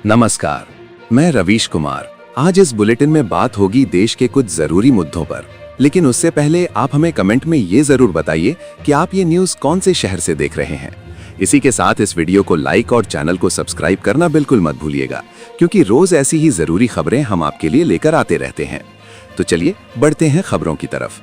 नमस्कार, मैं रवीश कुमार। आज इस बुलेटिन में बात होगी देश के कुछ जरूरी मुद्दों पर, लेकिन उससे पहले आप हमें कमेंट में ये जरूर बताइए कि आप ये न्यूज कौन से शहर से देख रहे हैं। इसी के साथ इस वीडियो को लाइक और चैनल को सब्सक्राइब करना बिल्कुल मत भूलिएगा, क्योंकि रोज ऐसी ही जरूरी खबरें हम आपके लिए लेकर आते रहते हैं। तो चलिए बढ़ते हैं खबरों की तरफ।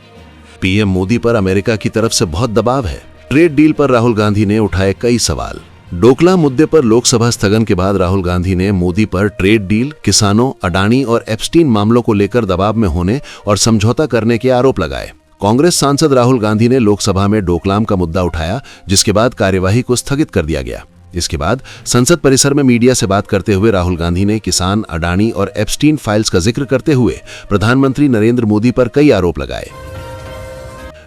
पीएम मोदी पर अमेरिका की तरफ से बहुत दबाव है। ट्रेड डील पर राहुल गांधी ने उठाए कई सवाल। डोकलाम मुद्दे पर लोकसभा स्थगन के बाद राहुल गांधी ने मोदी पर ट्रेड डील, किसानों, अडानी और एप्स्टीन मामलों को लेकर दबाव में होने और समझौता करने के आरोप लगाए। कांग्रेस सांसद राहुल गांधी ने लोकसभा में डोकलाम का मुद्दा उठाया, जिसके बाद कार्यवाही को स्थगित कर दिया गया। इसके बाद संसद परिसर में मीडिया से बात करते हुए राहुल गांधी ने किसान, अडानी और एप्स्टीन फाइल्स का जिक्र करते हुए प्रधानमंत्री नरेंद्र मोदी पर कई आरोप लगाए।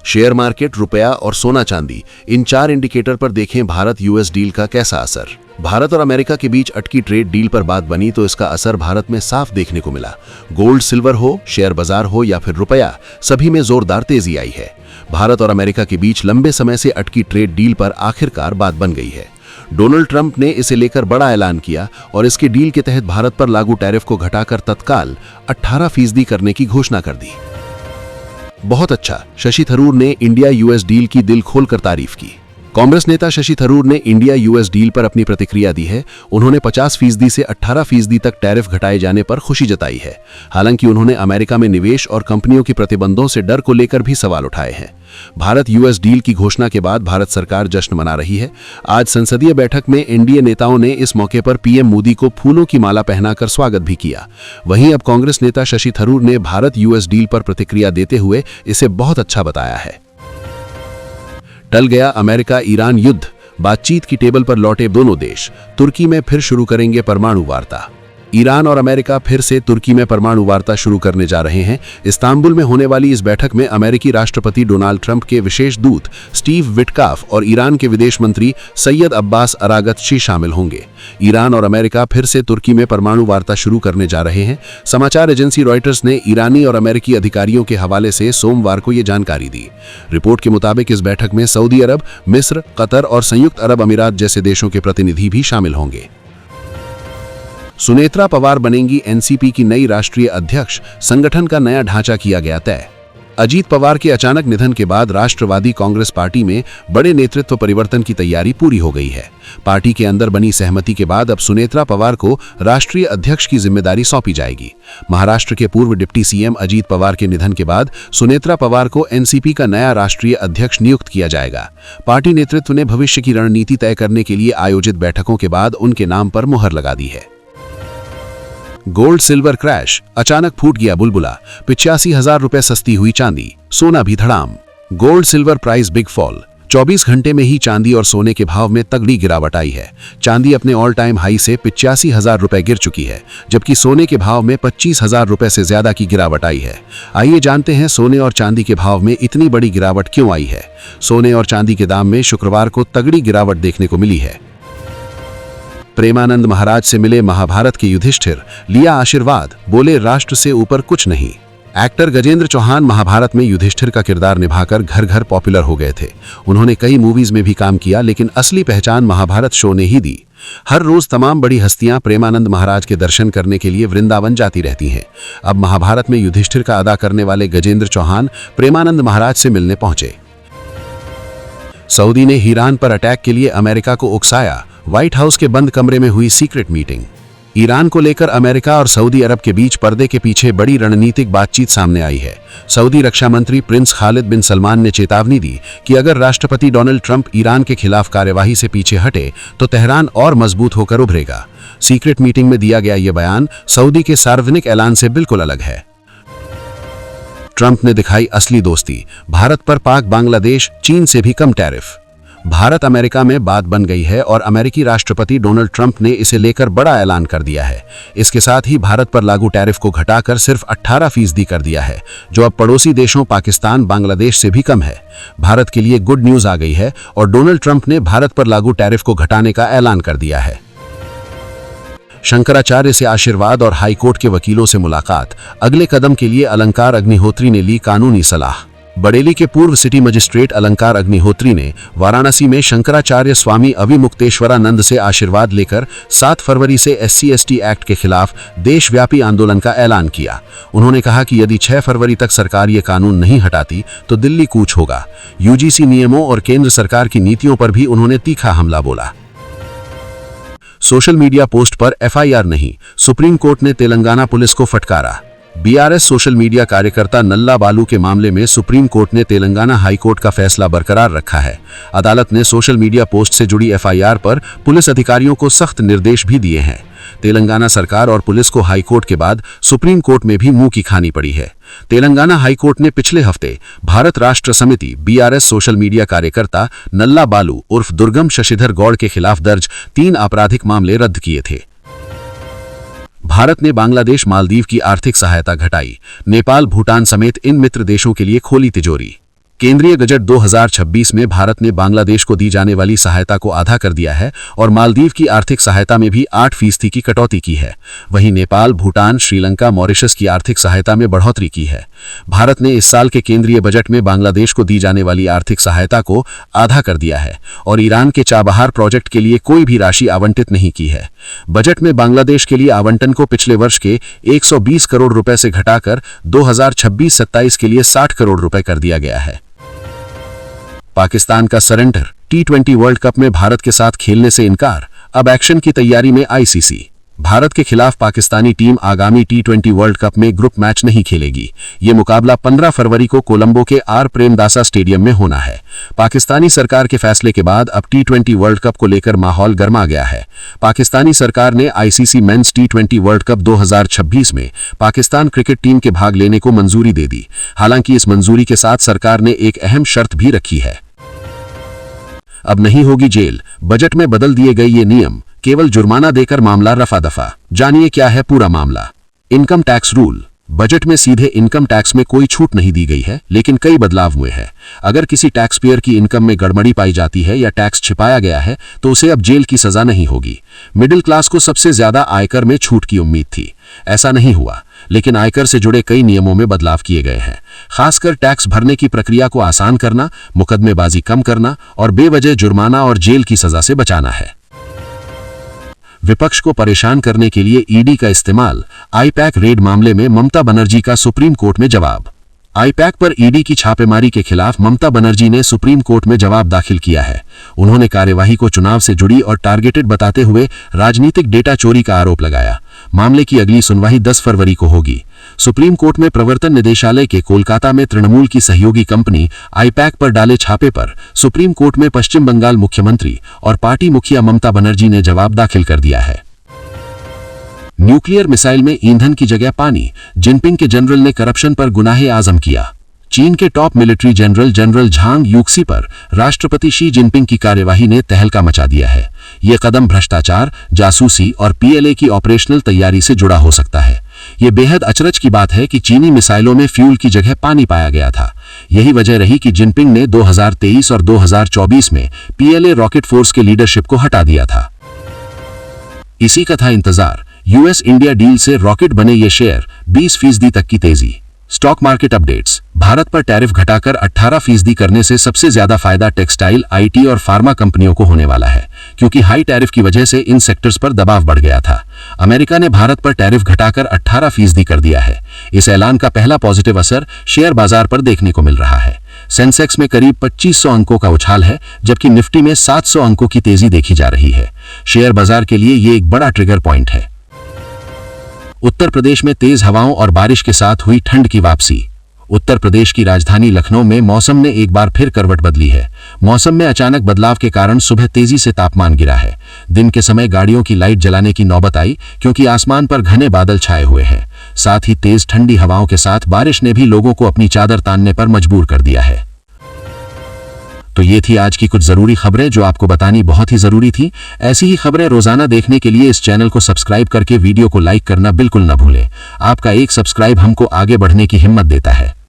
शेयर मार्केट, रुपया और सोना चांदी, इन 4 इंडिकेटर पर देखें भारत यूएस डील का कैसा असर। भारत और अमेरिका के बीच अटकी ट्रेड डील पर बात बनी तो इसका असर भारत में साफ देखने को मिला। गोल्ड, सिल्वर हो, शेयर बाजार हो या फिर रुपया, सभी में जोरदार तेजी आई है। भारत और अमेरिका के बीच लंबे समय से अटकी ट्रेड डील पर आखिरकार बात बन गई है। डोनाल्ड ट्रंप ने इसे लेकर बड़ा ऐलान किया और इसके डील के तहत भारत पर लागू टैरिफ को घटाकर तत्काल 18% करने की घोषणा कर दी। बहुत अच्छा, शशि थरूर ने इंडिया यूएस डील की दिल खोलकर तारीफ की। कांग्रेस नेता शशि थरूर ने इंडिया यूएस डील पर अपनी प्रतिक्रिया दी है। उन्होंने 50% से 18% तक टैरिफ घटाए जाने पर खुशी जताई है। हालांकि उन्होंने अमेरिका में निवेश और कंपनियों के प्रतिबंधों से डर को लेकर भी सवाल उठाए हैं। भारत यूएस डील की घोषणा के बाद भारत सरकार जश्न मना रही है। आज संसदीय बैठक में एनडीए नेताओं ने इस मौके पर पीएम मोदी को फूलों की माला पहनाकर स्वागत भी किया। वहीं अब कांग्रेस नेता शशि थरूर ने भारत यूएस डील पर प्रतिक्रिया देते हुए इसे बहुत अच्छा बताया है। टल गया अमेरिका ईरान युद्ध, बातचीत की टेबल पर लौटे दोनों देश। तुर्की में फिर शुरू करेंगे परमाणु वार्ता। ईरान और अमेरिका फिर से तुर्की में परमाणु वार्ता शुरू करने जा रहे हैं। इस्तांबुल में होने वाली इस बैठक में अमेरिकी राष्ट्रपति डोनाल्ड ट्रंप के विशेष दूत स्टीव विटकाफ और ईरान के विदेश मंत्री सैयद अब्बास अरागची शामिल होंगे। ईरान और अमेरिका फिर से तुर्की में परमाणु वार्ता शुरू करने जा रहे हैं। समाचार एजेंसी रॉयटर्स ने ईरानी और अमेरिकी अधिकारियों के हवाले से सोमवार को ये जानकारी दी। रिपोर्ट के मुताबिक इस बैठक में सऊदी अरब, मिस्र, कतर और संयुक्त अरब अमीरात जैसे देशों के प्रतिनिधि भी शामिल होंगे। सुनेत्रा पवार बनेंगी एनसीपी की नई राष्ट्रीय अध्यक्ष, संगठन का नया ढांचा किया गया तय। अजीत पवार के अचानक निधन के बाद राष्ट्रवादी कांग्रेस पार्टी में बड़े नेतृत्व परिवर्तन की तैयारी पूरी हो गई है। पार्टी के अंदर बनी सहमति के बाद अब सुनेत्रा पवार को राष्ट्रीय अध्यक्ष की जिम्मेदारी सौंपी जाएगी। महाराष्ट्र के पूर्व डिप्टी सीएम अजीत पवार के निधन के बाद सुनेत्रा पवार को एनसीपी का नया राष्ट्रीय अध्यक्ष नियुक्त किया जाएगा। पार्टी नेतृत्व ने भविष्य की रणनीति तय करने के लिए आयोजित बैठकों के बाद उनके नाम पर मुहर लगा दी है। गोल्ड सिल्वर क्रैश, अचानक फूट गया बुलबुला। 85,000 रुपए सस्ती हुई चांदी, सोना भी धड़ाम। Gold silver price big fall. 24 घंटे में ही चांदी और सोने के भाव में तगड़ी गिरावट आई है। चांदी अपने ऑल टाइम हाई से 85,000 रुपए गिर चुकी है, जबकि सोने के भाव में 25,000 रुपए से ज्यादा की गिरावट आई है। आइए जानते हैं सोने और चांदी के भाव में इतनी बड़ी गिरावट क्यों आई है। सोने और चांदी के दाम में शुक्रवार को तगड़ी गिरावट देखने को मिली है। प्रेमानंद महाराज से मिले महाभारत के युधिष्ठिर, लिया आशीर्वाद, बोले राष्ट्र से ऊपर कुछ नहीं। एक्टर गजेंद्र चौहान महाभारत में युधिष्ठिर का किरदार निभाकर घर घर पॉपुलर हो गए थे। उन्होंने कई मूवीज में भी काम किया, लेकिन असली पहचान महाभारत शो ने ही दी। हर रोज तमाम बड़ी हस्तियां प्रेमानंद महाराज के दर्शन करने के लिए वृंदावन जाती रहती हैं। अब महाभारत में युधिष्ठिर का अदा करने वाले गजेंद्र चौहान प्रेमानंद महाराज से मिलने पहुंचे। सऊदी ने ईरान पर अटैक के लिए अमेरिका को उकसाया, व्हाइट हाउस के बंद कमरे में हुई सीक्रेट मीटिंग। ईरान को लेकर अमेरिका और सऊदी अरब के बीच पर्दे के पीछे बड़ी रणनीतिक बातचीत सामने आई है। सऊदी रक्षा मंत्री प्रिंस खालिद बिन सलमान ने चेतावनी दी कि अगर राष्ट्रपति डोनाल्ड ट्रंप ईरान के खिलाफ कार्यवाही से पीछे हटे तो तेहरान और मजबूत होकर उभरेगा। सीक्रेट मीटिंग में दिया गया यह बयान सऊदी के सार्वजनिक ऐलान से बिल्कुल अलग है। ट्रंप ने दिखाई असली दोस्ती, भारत पर पाक, बांग्लादेश, चीन से भी कम टैरिफ। भारत अमेरिका में बात बन गई है और अमेरिकी राष्ट्रपति डोनाल्ड ट्रंप ने इसे लेकर बड़ा ऐलान कर दिया है। इसके साथ ही भारत पर लागू टैरिफ को घटाकर सिर्फ 18% कर दिया है, जो अब पड़ोसी देशों पाकिस्तान, बांग्लादेश से भी कम है। भारत के लिए गुड न्यूज आ गई है और डोनाल्ड ट्रंप ने भारत पर लागू टैरिफ को घटाने का ऐलान कर दिया है। शंकराचार्य से आशीर्वाद और हाईकोर्ट के वकीलों से मुलाकात, अगले कदम के लिए अलंकार अग्निहोत्री ने ली कानूनी सलाह। बरेली के पूर्व सिटी मजिस्ट्रेट अलंकार अग्निहोत्री ने वाराणसी में शंकराचार्य स्वामी अविमुक्तेश्वरानंद से आशीर्वाद लेकर 7 फरवरी से SC/ST एक्ट के खिलाफ देशव्यापी आंदोलन का ऐलान किया। उन्होंने कहा कि यदि 6 फरवरी तक सरकार ये कानून नहीं हटाती तो दिल्ली कूच होगा। UGC नियमों और केंद्र सरकार की नीतियों पर भी उन्होंने तीखा हमला बोला। सोशल मीडिया पोस्ट पर FIR नहीं, सुप्रीम कोर्ट ने तेलंगाना पुलिस को फटकारा। BRS सोशल मीडिया कार्यकर्ता नल्ला बालू के मामले में सुप्रीम कोर्ट ने तेलंगाना हाई कोर्ट का फैसला बरकरार रखा है। अदालत ने सोशल मीडिया पोस्ट से जुड़ी FIR पर पुलिस अधिकारियों को सख्त निर्देश भी दिए हैं। तेलंगाना सरकार और पुलिस को हाई कोर्ट के बाद सुप्रीम कोर्ट में भी मुंह की खानी पड़ी है। तेलंगाना हाई कोर्ट ने पिछले हफ्ते भारत राष्ट्र समिति BRS सोशल मीडिया कार्यकर्ता नल्ला बालू उर्फ दुर्गम शशिधर गौड़ के खिलाफ दर्ज 3 आपराधिक मामले रद्द किए थे। भारत ने बांग्लादेश मालदीव की आर्थिक सहायता घटाई। नेपाल भूटान समेत इन मित्र देशों के लिए खोली तिजोरी। केंद्रीय बजट 2026 में भारत ने बांग्लादेश को दी जाने वाली सहायता को आधा कर दिया है और मालदीव की आर्थिक सहायता में भी 8% की कटौती की है। वहीं नेपाल, भूटान, श्रीलंका, मॉरिशस की आर्थिक सहायता में बढ़ोतरी की है। भारत ने इस साल के केंद्रीय बजट में बांग्लादेश को दी जाने वाली आर्थिक सहायता को आधा कर दिया है और ईरान के चाबहार प्रोजेक्ट के लिए कोई भी राशि आवंटित नहीं की है। बजट में बांग्लादेश के लिए आवंटन को पिछले वर्ष के 120 करोड़ रुपए से घटाकर 2026-27 के लिए 60 करोड़ रुपए कर दिया गया है। पाकिस्तान का सरेंडर, T20 वर्ल्ड कप में भारत के साथ खेलने से इनकार, अब एक्शन की तैयारी में ICC। भारत के खिलाफ पाकिस्तानी टीम आगामी T20 वर्ल्ड कप में ग्रुप मैच नहीं खेलेगी। ये मुकाबला 15 फरवरी को कोलंबो के R प्रेमदासा स्टेडियम में होना है। पाकिस्तानी सरकार के फैसले के बाद अब T20 वर्ल्ड कप को लेकर माहौल गर्मा गया है। पाकिस्तानी सरकार ने ICC mains T20 world cup 2026 में पाकिस्तान क्रिकेट टीम के भाग लेने को मंजूरी दे दी। हालांकि इस मंजूरी के साथ सरकार ने एक अहम शर्त भी रखी है। अब नहीं होगी जेल, बजट में बदल दिए गए ये नियम, केवल जुर्माना देकर मामला रफा दफा। जानिए क्या है पूरा मामला। Income tax rule. बजट में सीधे इनकम टैक्स में कोई छूट नहीं दी गई है, लेकिन कई बदलाव हुए हैं। अगर किसी टैक्स पेयर की इनकम में गड़बड़ी पाई जाती है या टैक्स छिपाया गया है तो उसे अब जेल की सजा नहीं होगी। मिडिल क्लास को सबसे ज्यादा आयकर में छूट की उम्मीद थी, ऐसा नहीं हुआ, लेकिन आयकर से जुड़े कई नियमों में बदलाव किए गए हैं। खासकर टैक्स भरने की प्रक्रिया को आसान करना, मुकदमेबाजी कम करना और बेवजह जुर्माना और जेल की सजा से बचाना है। विपक्ष को परेशान करने के लिए ईडी का इस्तेमाल, आईपैक रेड मामले में ममता बनर्जी का सुप्रीम कोर्ट में जवाब। आईपैक पर ईडी की छापेमारी के खिलाफ ममता बनर्जी ने सुप्रीम कोर्ट में जवाब दाखिल किया है। उन्होंने कार्यवाही को चुनाव से जुड़ी और टारगेटेड बताते हुए राजनीतिक डेटा चोरी का आरोप लगाया। मामले की अगली सुनवाई 10 फरवरी को होगी। सुप्रीम कोर्ट में प्रवर्तन निदेशालय के कोलकाता में तृणमूल की सहयोगी कंपनी आईपैक पर डाले छापे पर सुप्रीम कोर्ट में पश्चिम बंगाल मुख्यमंत्री और पार्टी मुखिया ममता बनर्जी ने जवाब दाखिल कर दिया है। न्यूक्लियर मिसाइल में ईंधन की जगह पानी, जिनपिंग के जनरल ने करप्शन पर गुनाहे आजम किया। चीन के टॉप मिलिट्री जनरल झांग यूक्सी पर राष्ट्रपति शी जिनपिंग की कार्यवाही ने तहलका मचा दिया है। ये कदम भ्रष्टाचार, जासूसी और PLA की ऑपरेशनल तैयारी से जुड़ा हो सकता है। ये बेहद अचरज की बात है कि चीनी मिसाइलों में फ्यूल की जगह पानी पाया गया था। यही वजह रही कि जिनपिंग ने 2023 और 2024 में PLA रॉकेट फोर्स के लीडरशिप को हटा दिया था। इसी का था इंतजार। US इंडिया डील से रॉकेट बने ये शेयर, 20% तक की तेजी। Stock market updates. भारत पर टैरिफ घटाकर 18% करने से सबसे ज्यादा फायदा टेक्सटाइल, IT और फार्मा कंपनियों को होने वाला है, क्योंकि हाई टैरिफ की वजह से इन सेक्टर्स पर दबाव बढ़ गया था। अमेरिका ने भारत पर टैरिफ घटाकर 18% कर दिया है। इस ऐलान का पहला पॉजिटिव असर शेयर बाजार पर देखने को मिल रहा है। सेंसेक्स में करीब 2500 अंकों का उछाल है, जबकि निफ्टी में 700 अंकों की तेजी देखी जा रही है। शेयर बाजार के लिए ये एक बड़ा ट्रिगर पॉइंट है। उत्तर प्रदेश में तेज हवाओं और बारिश के साथ हुई ठंड की वापसी। उत्तर प्रदेश की राजधानी लखनऊ में मौसम ने एक बार फिर करवट बदली है। मौसम में अचानक बदलाव के कारण सुबह तेजी से तापमान गिरा है। दिन के समय गाड़ियों की लाइट जलाने की नौबत आई, क्योंकि आसमान पर घने बादल छाए हुए हैं। साथ ही तेज ठंडी हवाओं के साथ बारिश ने भी लोगों को अपनी चादर तानने पर मजबूर कर दिया है। तो ये थी आज की कुछ जरूरी खबरें जो आपको बतानी बहुत ही जरूरी थी। ऐसी ही खबरें रोजाना देखने के लिए इस चैनल को सब्सक्राइब करके वीडियो को लाइक करना बिल्कुल न भूलें। आपका एक सब्सक्राइब हमको आगे बढ़ने की हिम्मत देता है।